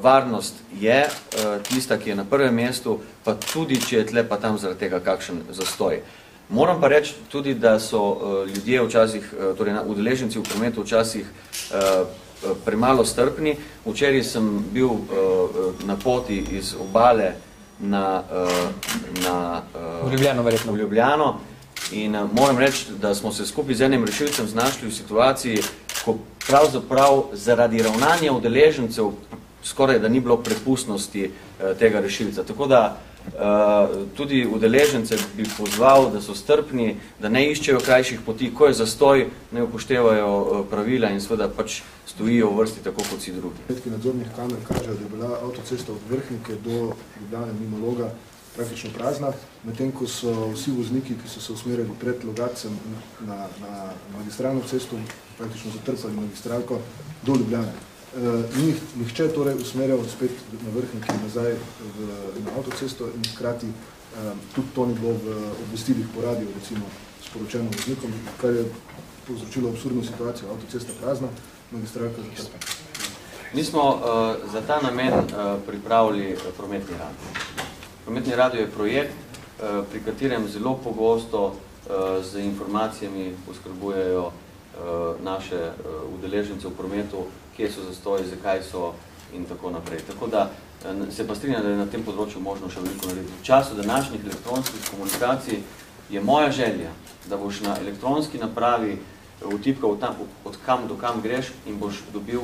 varnost je tista, ki je na prvem mestu, pa tudi, če je tle pa tam zaradi tega kakšen zastoj. Moram pa reči tudi, da so ljudje včasih, torej udeleženci v prometu včasih premalo strpni. Včeraj sem bil na poti iz Obale v Ljubljano in moram reči, da smo se skupaj z enim rešilcem znašli v situaciji, ko pravzaprav zaradi ravnanja udeležencev skoraj da ni bilo prepustnosti tega rešilca. Tako da tudi udeležence bi pozval, da so strpni, da ne iščejo krajših poti, ko je zastoj, ne upoštevajo pravila in seveda pač stojijo v vrsti tako kot vsi drugi. Petki nadzornih kamer kažejo, da je bila avtocesta od Vrhnike do Ljubljane mimo Loga praktično prazna, medtem ko so vsi vozniki, ki so se usmerjali pred Logatcem na magistralno cesto, praktično zatrpali magistralko do Ljubljane. Nihče torej usmerjal spet na Vrhnike nazaj na avtocesto in hkrati tudi to ni bilo v obvestilih po radiju, recimo sporočeno voznikom, kar je povzročilo absurdno situacijo, avtocesta prazna, magistralka zatrpana. Mi smo za ta namen pripravili prometni radio. Prometni radio je projekt, pri katerem zelo pogosto z informacijami poskrbujejo naše udeležence v prometu, kje so zastoji, zakaj so in tako naprej. Tako da se pa strinjam, da je na tem področju možno še veliko narediti. V času današnjih elektronskih komunikacij je moja želja, da boš na elektronski napravi vtipkal od kam do kam greš in boš dobil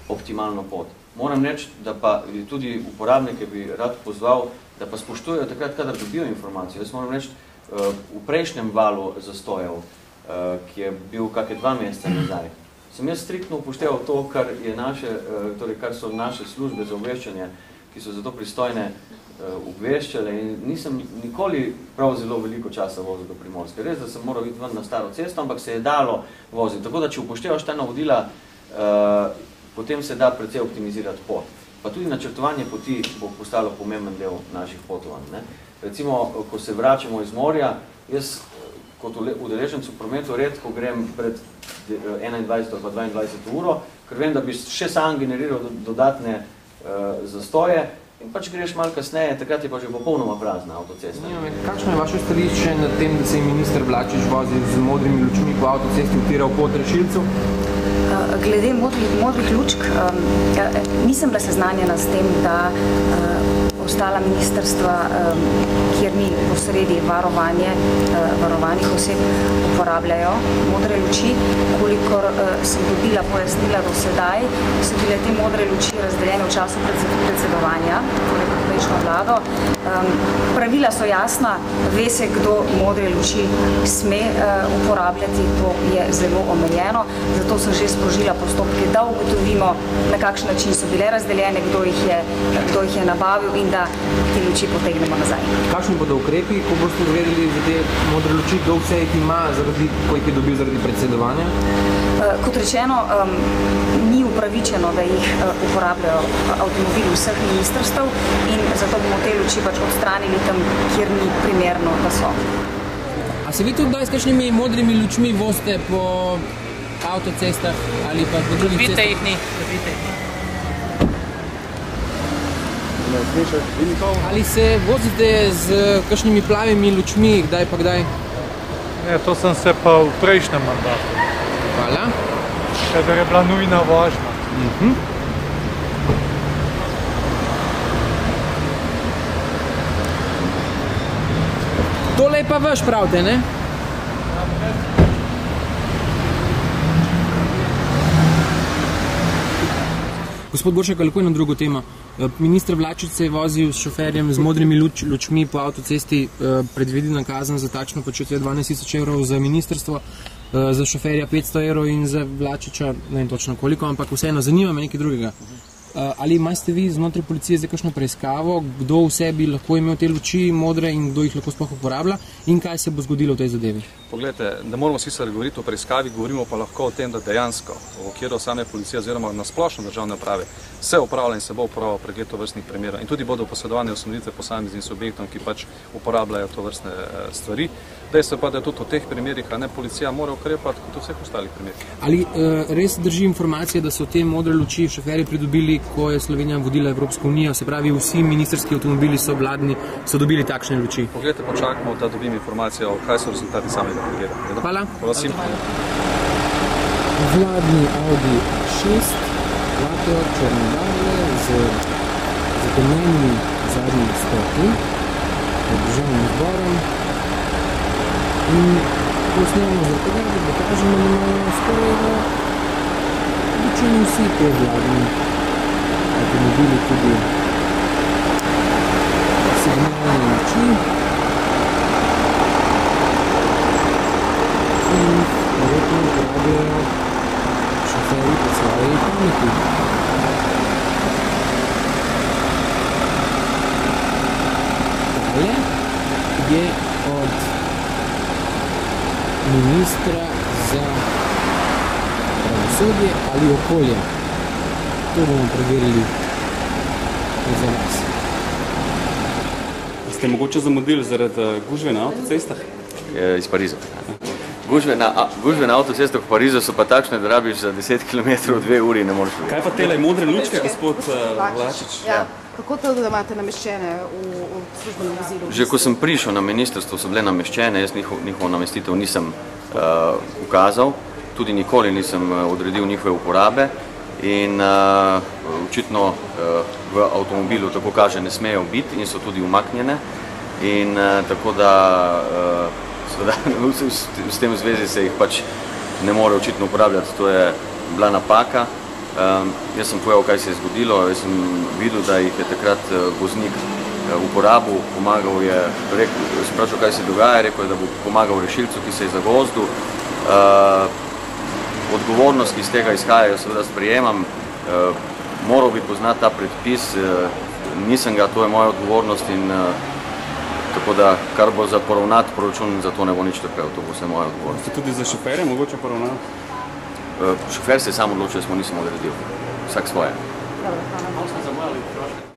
optimalno pot. Moram reči, da pa tudi uporabnike bi rad pozval, da pa spoštujejo takrat, kadar dobijo informacijo. Jaz moram reči, v prejšnjem valu zastojev, ki je bil kakšne 2 meseca nazaj, sem jaz striktno upošteval to, kar je kar so naše službe za obveščanje, ki so za to pristojne, obveščale in nisem nikoli prav zelo veliko časa vozil do Primorske. Res, da sem moral iti ven na staro cesto, ampak se je dalo voziti. Tako da, če upoštevaš ta navodila, potem se da precej optimizirati pot. Pa tudi načrtovanje poti bo postalo pomemben del naših potovanj. Recimo, ko se vračamo iz morja, jaz kot udeleženec v prometu redko grem pred 21 ali pa 22 uro, ker vem, da bi še sam generiral dodatne zastoje in pač greš malo kasneje, takrat je pa že popolnoma prazna avtocesta. Kakšno je vaše stališče na tem, da se je minister Vlačič vozil z modrimi lučmi po avtocesti utiral pot rešilcev? Glede modrih lučk, nisem bila seznanjena s tem, da ostala ministrstva, kjer ni posredi varovanih oseb, uporabljajo modre luči. Kolikor sem dobila pojasnila do sedaj, so bile te modre luči razdeljene v času predsedovanja, torej pod prejšnjo vlado. Pravila so jasna, ve se, kdo modre luči sme uporabljati, to je zelo omejeno, zato sem že sprožila postopke, da ugotovimo, na kakšen način so bile razdeljene, kdo jih je nabavil in da te luči potegnemo nazaj. Kakšni bodo ukrepi, ko boste odvedeli za te modre luči, kdo vse jih ima, ko jih je dobil zaradi predsedovanja? Kot rečeno, ni upravičeno, da jih uporabljajo avtomobili vseh ministrstev in zato bomo te luči pač odstranili tam, kjer ni primerno, da so. A se vi tudi daj s kakšnimi modrimi lučmi vozite po avtocestah ali pa po drugih cestah? Dobite jih ni. Ali se vozite z kakšnimi plavimi lučmi, kdaj pa kdaj? Ne, to sem se pa v prejšnjem mandatu. Hvala. Kadar je bila nujna vožnja. Tole je pa vaš, pravite, ne? Gospod Goršek, kako je na drugo temo? Minister Vlačič se je vozil s šoferjem z modrimi lučmi po avtocesti, predvidena kazen za takšno početje 12.000 evrov za ministrstvo, za šoferja 500 evrov in za Vlačiča, ne vem točno koliko, ampak vseeno, zanima me nekaj drugega. Ali imate vi znotraj policije zdaj kakšno preiskavo, kdo vse bi lahko imel te luči modre in kdo jih lahko sploh uporablja in kaj se bo zgodilo v tej zadevi? Poglejte, ne moramo sicer govoriti o preiskavi, govorimo pa lahko o tem, da dejansko v okviru same policije oziroma na splošno državne uprave se upravlja in se bo upravljal pregled tovrstnih primerov in tudi bodo posredovane usmeritve posameznim subjektom, ki pač uporabljajo tovrstne stvari. Dejstvo pa, da je tudi v teh primerih, a ne policija mora ukrepati kot v vseh ostalih primerih. Ali res drži informacija, da so te modre luči šoferji pridobili, ko je Slovenija vodila Evropsko unijo, se pravi vsi ministrski avtomobili so vladni, so dobili takšne luči? Poglejte, počakamo, da dobim informacijo, kaj so rezultati samega pregleda. Hvala. Prosim. Vladni Audi 6, Lato, črne barve, z zatemnjenimi zadnjimi stopni, pod državnim zborom. In posnemo za tega, da pokažemo, da imajo skoraj večini vsi te vladni avtomobili tudi signalne luči. In verjetno uporabljajo šoferji po svoji pameti. Tale je od ministra za pravosodje ali okolje. To bomo preverili za vas. Ste mogoče zamudili zaradi gužve na avtocestah? Iz Pariza. Gužve na avtocestah v Parizu so pa takšne, da rabiš za 10 km 2 uri ne moreš. Kaj pa tele modre lučke, gospod Vlačič? Ja. Kako to, da imate nameščene v službenem vozilu? Že ko sem prišel na ministrstvo, so bile nameščene, jaz njihovo namestitev nisem ukazal, tudi nikoli nisem odredil njihove uporabe in očitno v avtomobilu, tako kaže, ne smejo biti in so tudi umaknjene in tako da s tem v zvezi se jih pač ne more očitno uporabljati, to je bila napaka. Jaz sem povedal, kaj se je zgodilo, jaz sem videl, da jih je takrat voznik uporabil, pomagal je, sprašal, kaj se dogaja, rekel je, da bo pomagal rešilcu, ki se je zagozdil. Odgovornost, ki iz tega izhajajo, seveda sprejemam, moral bi poznati ta predpis, nisem ga, to je moja odgovornost in tako da, kar bo za poravnati proračun, za to ne bo nič trpel, to bo vse moja odgovornost. Ste tudi za šoferje mogoče poravnati? Šofer se je sam odločil, da smo nisem odredil. Vsak svoje. Dobro, hvala.